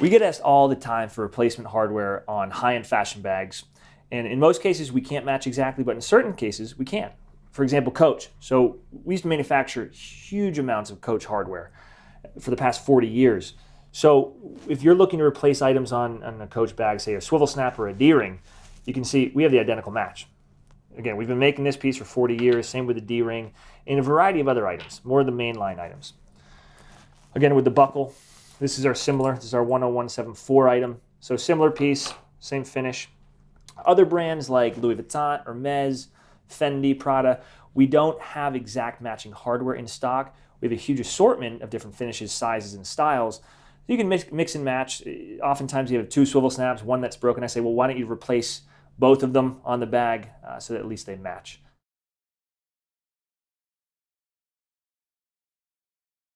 We get asked all the time for replacement hardware on high-end fashion bags. And in most cases, we can't match exactly, but in certain cases, we can. For example, Coach. So we used to manufacture huge amounts of Coach hardware for the past 40 years. So if you're looking to replace items on a Coach bag, say a swivel snap or a D-ring, you can see we have the identical match. Again, we've been making this piece for 40 years, same with the D-ring, and a variety of other items, more of the mainline items. Again, with the buckle, this is our 10174 item. So similar piece, same finish. Other brands like Louis Vuitton, Hermes, Fendi, Prada, we don't have exact matching hardware in stock. We have a huge assortment of different finishes, sizes, and styles. You can mix and match. Oftentimes you have two swivel snaps, one that's broken. I say, well, why don't you replace both of them on the bag so that at least they match.